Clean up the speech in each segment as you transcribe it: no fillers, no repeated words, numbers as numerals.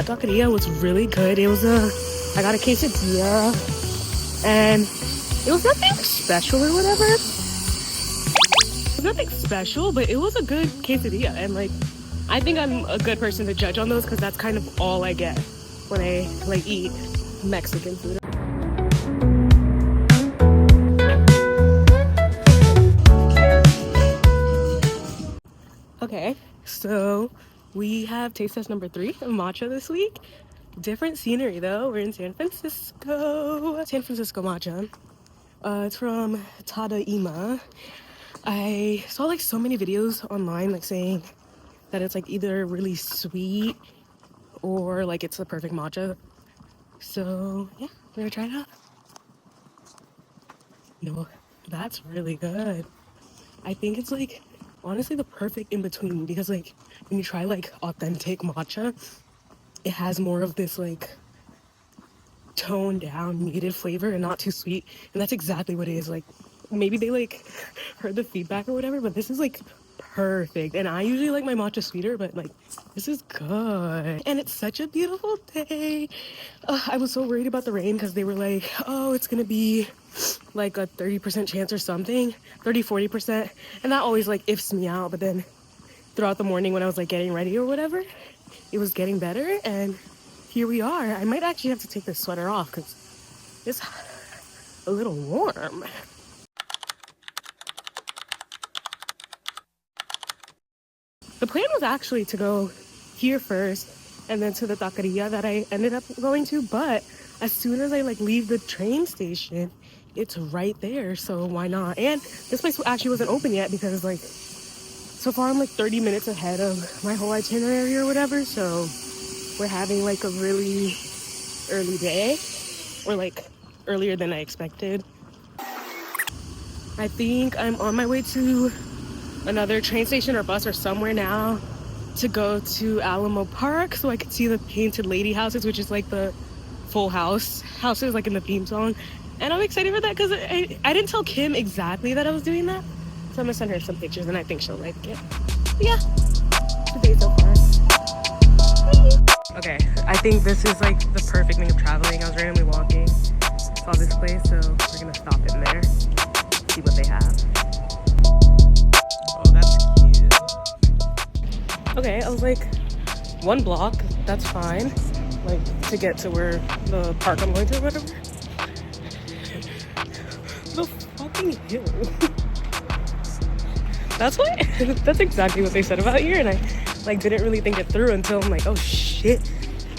that taqueria was really good. I got a quesadilla, and it was nothing special or whatever. It was nothing special, but it was a good quesadilla. And like, I think I'm a good person to judge on those because that's kind of all I get when I like eat Mexican food. Okay, so we have taste test number 3 of matcha this week. Different scenery though. We're in San Francisco. San Francisco matcha. It's from Tadaima. I saw like so many videos online like saying that it's like either really sweet or like it's the perfect matcha. So yeah, we're gonna try it out. No, that's really good. I think it's like honestly the perfect in between because like when you try like authentic matcha, it has more of this like toned down muted flavor and not too sweet, and that's exactly what it is. Like maybe they like heard the feedback or whatever, but this is like perfect. And I usually like my matcha sweeter, but like this is good. And it's such a beautiful day. I was so worried about the rain because they were like, oh, it's gonna be like a 30% chance or something, 30-40%, and that always like ifs me out. But then throughout the morning when I was like getting ready or whatever, it was getting better, and here we are. I might actually have to take this sweater off because it's a little warm. The plan was actually to go here first and then to the taqueria that I ended up going to, but as soon as I like leave the train station, it's right there, so why not? And this place actually wasn't open yet because like so far I'm like 30 minutes ahead of my whole itinerary or whatever, so we're having like a really early day, or like earlier than I expected. I think I'm on my way to another train station or bus or somewhere now to go to Alamo Park so I could see the painted lady houses, which is like the Full House houses like in the theme song. And I'm excited for that because I didn't tell Kim exactly that I was doing that, so I'm gonna send her some pictures and I think she'll like it. But yeah, today so far. Okay, I think this is like the perfect thing of traveling. I was randomly walking, saw this place, so we're gonna stop in there, see what they have. Oh, that's cute. Okay, I was like, 1 block, that's fine, like to get to where the park I'm going to or whatever. The fucking hill. That's exactly what they said about here, and I like didn't really think it through until I'm like, oh shit,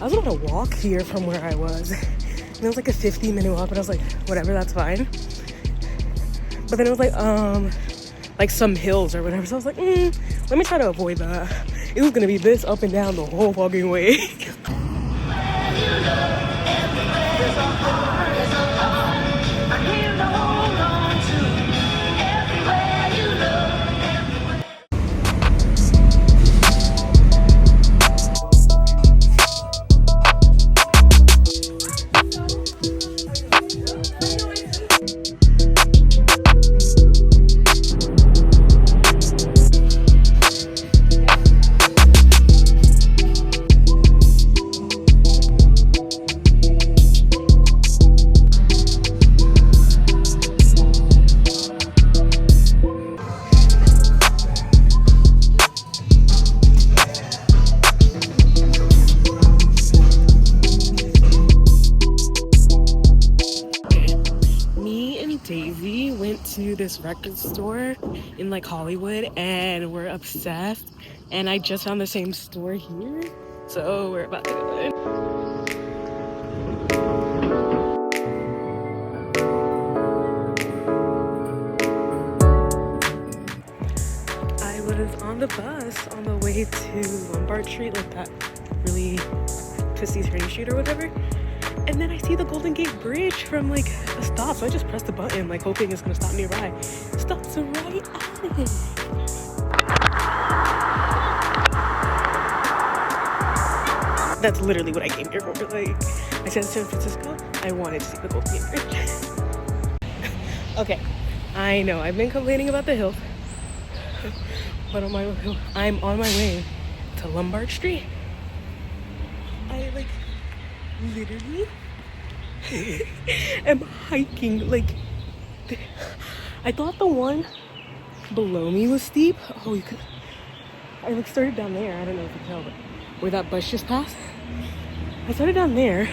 I was gonna walk here from where I was, and it was like a 15-minute walk, but I was like, whatever, that's fine. But then it was like some hills or whatever, so I was like, let me try to avoid that. It was gonna be this up and down the whole fucking way. Daisy went to this record store in like Hollywood and we're obsessed, and I just found the same store here, so we're about to go in. I was on the bus on the way to Lombard Street, like that really twisty turny street or whatever, and then I see the Golden Gate Bridge from like a stop, so I just pressed the button like hoping it's gonna stop nearby. It stops right on it. That's literally what I came here for. Like, I said San Francisco, I wanted to see the Golden Gate Bridge. Okay, I know I've been complaining about the hills, but I'm on my way to Lombard Street. I like literally am hiking. Like, I thought the one below me was steep. Oh, you could. I like started down there. I don't know if you can tell, but where that bus just passed. I started down there,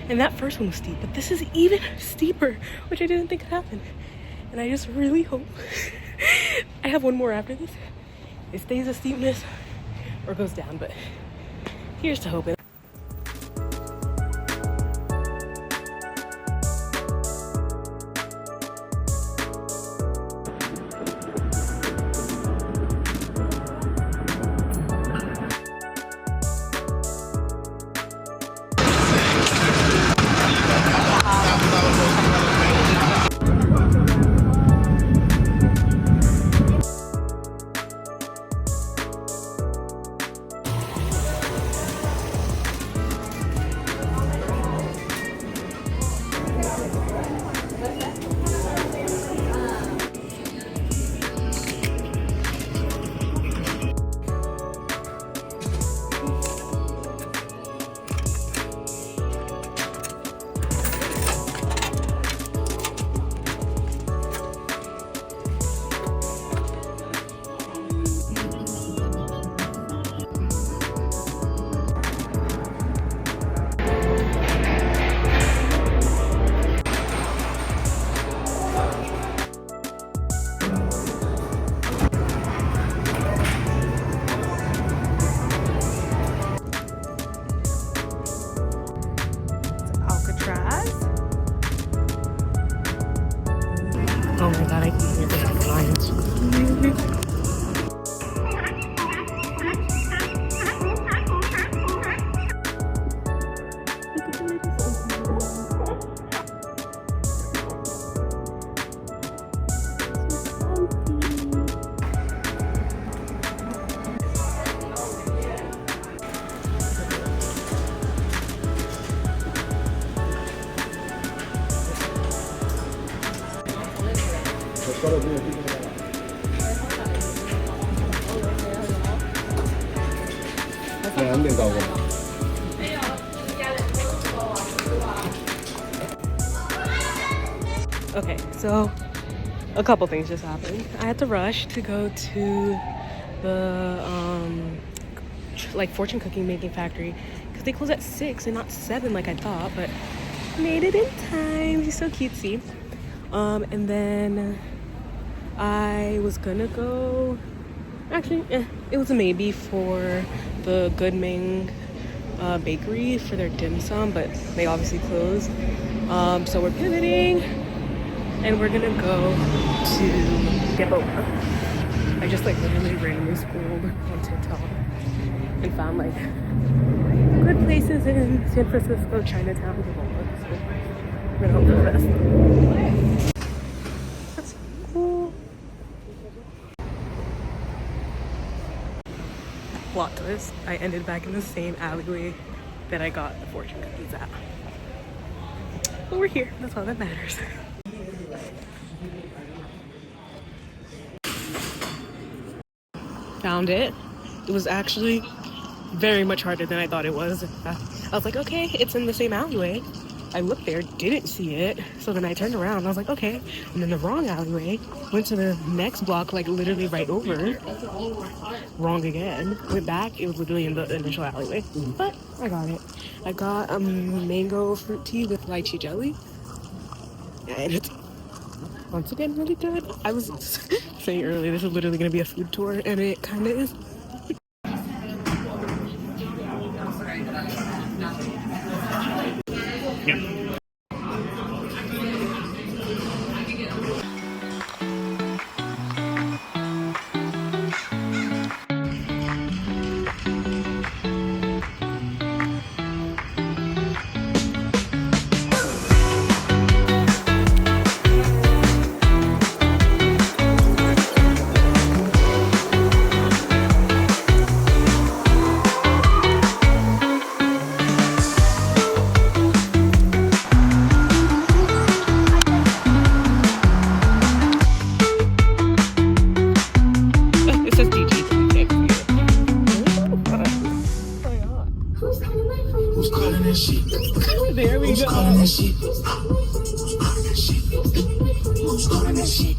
and that first one was steep, but this is even steeper, which I didn't think could happen. And I just really hope I have one more after this. It stays a steepness or goes down, but here's to hoping. Oh my god, I can hear the clients. Okay, so a couple things just happened. I had to rush to go to the like fortune cookie making factory because they close at 6 and not 7 like I thought, but made it in time. He's so cutesy. And then I was gonna go, actually it was a maybe for the Goodming bakery for their dim sum, but they obviously closed. So we're pivoting and we're gonna go to Geboa. I just like literally randomly scrolled on TikTok and found like good places in San Francisco, Chinatown, Geboa. So we're gonna hope for the best. That's cool. Plot twist, I ended back in the same alleyway that I got the fortune cookies at. But we're here, that's all that matters. Found it. It was actually very much harder than I thought it was. I was like, okay, it's in the same alleyway. I looked there, didn't see it. So then I turned around and I was like, okay. And then the wrong alleyway, went to the next block, like literally right over. Wrong again. Went back, it was literally in the initial alleyway. But I got it. I got a mango fruit tea with lychee jelly. And it's once again really good. I was saying earlier, this is literally going to be a food tour, and it kind of is. Yeah. Who's calling that shit? There we Who's go. calling that shit? Who's calling that shit?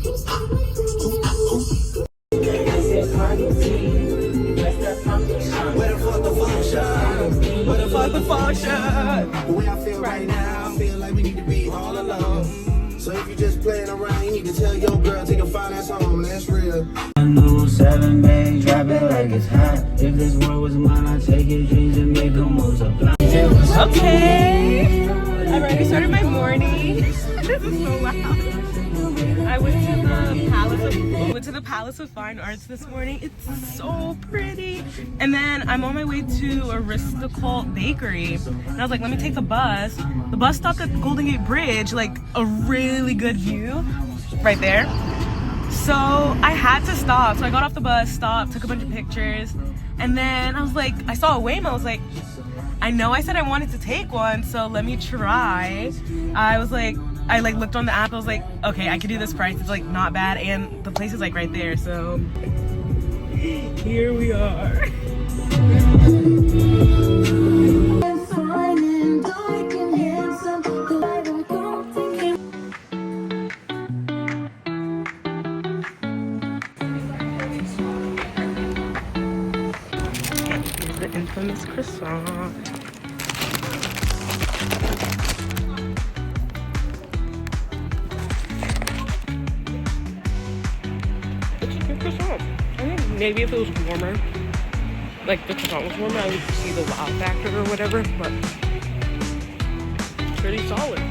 Where the fuck the function? Where the fuck the function? The way I feel right now, I feel like we need to be all alone. So if you just playing around, you need to tell your girl, take a fine ass home. That's real. I know 7 days, drop it like it's hot. If this world was mine, I'd take your dreams and make them multiply. Okay, I already started my morning. This is so loud. I went to the Palace of Fine Arts this morning. It's so pretty. And then I'm on my way to Aristocult Bakery. And I was like, let me take the bus. The bus stopped at the Golden Gate Bridge, like a really good view right there. So I had to stop. So I got off the bus, stopped, took a bunch of pictures. And then I was like, I saw a Waymo. I was like, I know I said I wanted to take one, so let me try. I looked on the app. I was like, okay, I could do this price. It's like not bad, and the place is like right there. So here we are. Here's the infamous croissant. Croissant. I think maybe if it was warmer, like the croissant was warmer, I would see the wow factor or whatever, but pretty solid.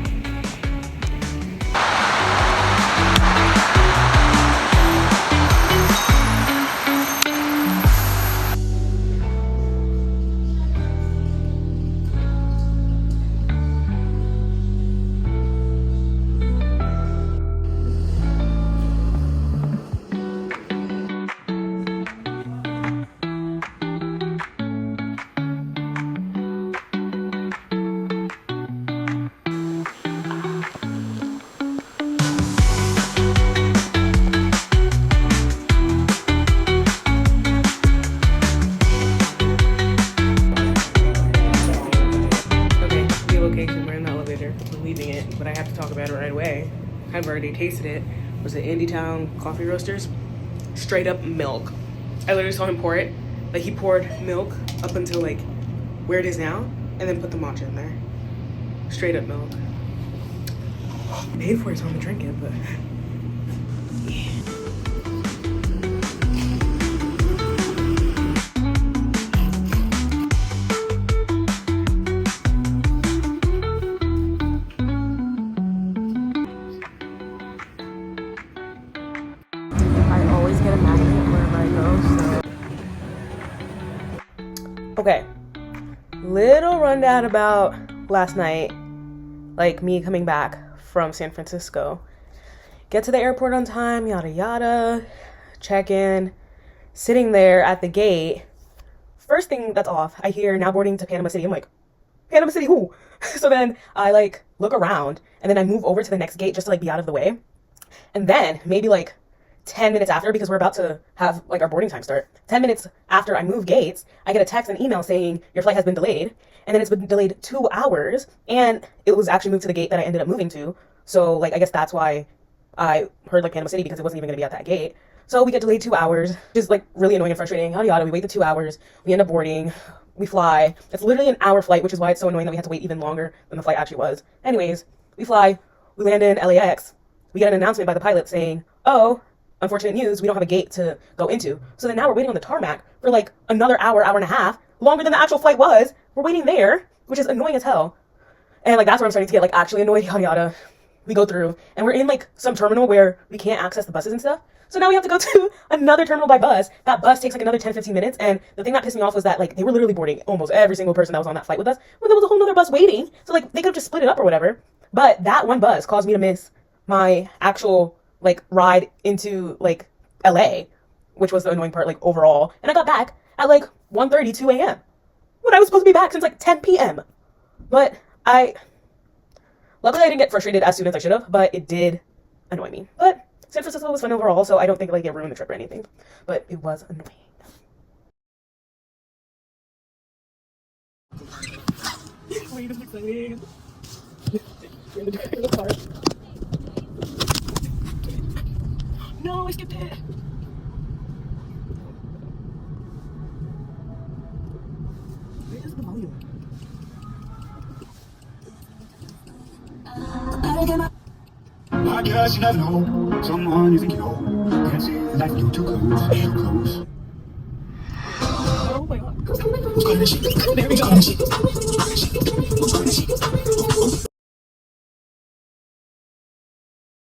But I have to talk about it right away. I've already tasted it. It was the Indietown Coffee Roasters. Straight up milk. I literally saw him pour it. Like he poured milk up until like where it is now and then put the matcha in there. Straight up milk. I paid for it, so I'm gonna drink it, but yeah. Okay, little rundown about last night, like me coming back from San Francisco. Get to the airport on time, yada yada, check in, sitting there at the gate. First thing that's off, I hear now boarding to Panama City. I'm like, Panama City who? So then I like look around and then I move over to the next gate just to like be out of the way. And then maybe like 10 minutes after, because we're about to have like our boarding time start, 10 minutes after I move gates, I get a text and email saying your flight has been delayed. And then it's been delayed 2 hours, and it was actually moved to the gate that I ended up moving to. So like I guess that's why I heard like Panama City, because it wasn't even gonna be at that gate. So we get delayed 2 hours, which is like really annoying and frustrating. Yada yada. We wait the 2 hours, we end up boarding, we fly. It's literally an hour flight, which is why it's so annoying that we had to wait even longer than the flight actually was. Anyways, we fly, we land in LAX, we get an announcement by the pilot saying, oh, unfortunate news, we don't have a gate to go into. So then now we're waiting on the tarmac for like another hour, hour and a half, longer than the actual flight was. We're waiting there, which is annoying as hell. And like that's where I'm starting to get like actually annoyed, yada yada. We go through and we're in like some terminal where we can't access the buses and stuff. So now we have to go to another terminal by bus. That bus takes like another 10-15 minutes. And the thing that pissed me off was that like they were literally boarding almost every single person that was on that flight with us when there was a whole nother bus waiting. So like they could have just split it up or whatever. But that one bus caused me to miss my actual like ride into like LA, which was the annoying part like overall. And I got back at like 1:30, 2 a.m. when I was supposed to be back since like 10 p.m. But luckily I didn't get frustrated as soon as I should have, but it did annoy me. But San Francisco was fun overall, so I don't think like it ruined the trip or anything, but it was annoying. way, this is exciting. We're in the park. No, I skipped it. Where is the volume? I guess you never know someone you think you know. Can't see the life you too close, too close. Oh my god. Who's calling this shit? There we Who's go. calling this shit? Who's calling this shit? Who's calling this shit?